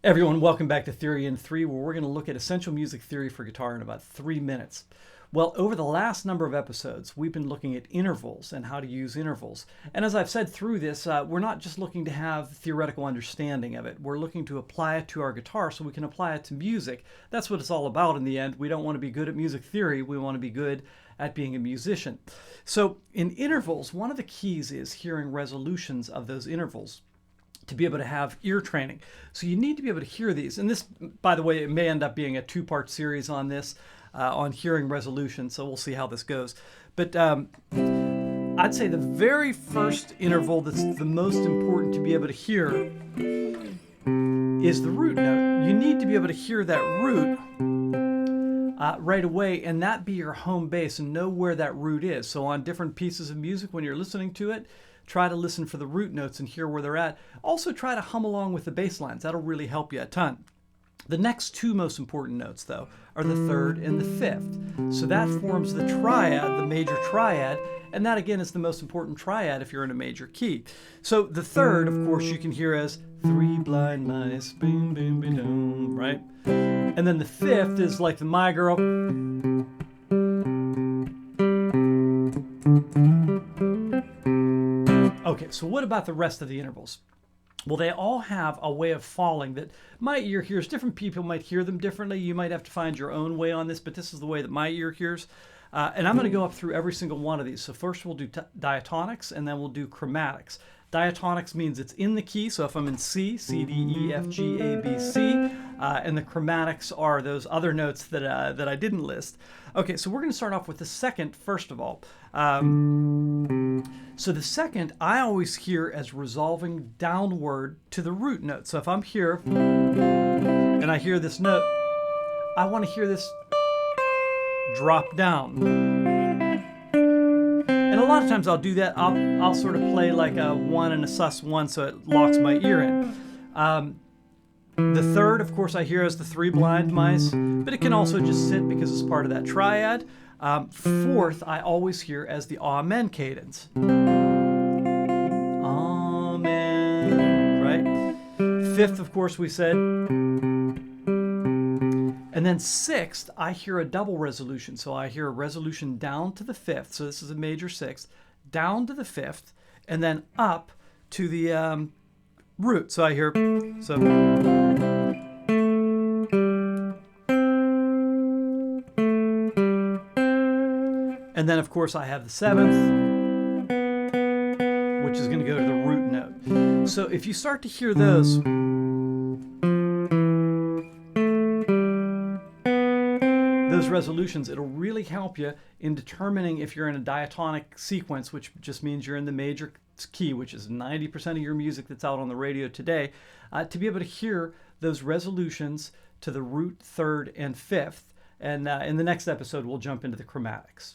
Everyone, welcome back to Theory in 3, where we're going to look at essential music theory for guitar in about 3 minutes. Well, over the last number of episodes, we've been looking at intervals and how to use intervals. And as I've said through this, we're not just looking to have theoretical understanding of it. We're looking to apply it to our guitar so we can apply it to music. That's what it's all about in the end. We don't want to be good at music theory. We want to be good at being a musician. So in intervals, one of the keys is hearing resolutions of those intervals to be able to have ear training. So you need to be able to hear these. And this, by the way, it may end up being a 2-part series on this, on hearing resolution. So we'll see how this goes. But I'd say the very first interval that's the most important to be able to hear is the root note. You need to be able to hear that root right away, and that be your home base and know where that root is. So on different pieces of music, when you're listening to it, try to listen for the root notes and hear where they're at. Also try to hum along with the bass lines. That'll really help you a ton. The next two most important notes, though, are the third and the fifth. So that forms the triad, the major triad, and that again is the most important triad if you're in a major key. So the third, of course, you can hear as 3 blind mice, boom, boom, boom, boom, right? And then the fifth is like the My Girl. Okay, so what about the rest of the intervals? Well, they all have a way of falling that my ear hears. Different people might hear them differently. You might have to find your own way on this, but this is the way that my ear hears. And I'm going to go up through every single one of these. So first we'll do diatonics, and then we'll do chromatics. Diatonics means it's in the key. So if I'm in C, C, D, E, F, G, A, B, C. And the chromatics are those other notes that I didn't list. Okay, so we're going to start off with the second, first of all. So the second, I always hear as resolving downward to the root note. So if I'm here and I hear this note, I want to hear this drop down. And a lot of times I'll do that. I'll sort of play like a 1 and a sus1 so it locks my ear in. The third, of course, I hear as the 3 blind mice, but it can also just sit because it's part of that triad. Fourth, I always hear as the amen cadence. Amen, right? Fifth, of course, we said. And then sixth, I hear a double resolution. So I hear a resolution down to the fifth. So this is a major sixth, down to the fifth, and then up to the root. So I hear, so. And then, of course, I have the seventh, which is going to go to the root note. So if you start to hear those resolutions, it'll really help you in determining if you're in a diatonic sequence, which just means you're in the major key, which is 90% of your music that's out on the radio today, to be able to hear those resolutions to the root, third, and fifth. And in the next episode, we'll jump into the chromatics.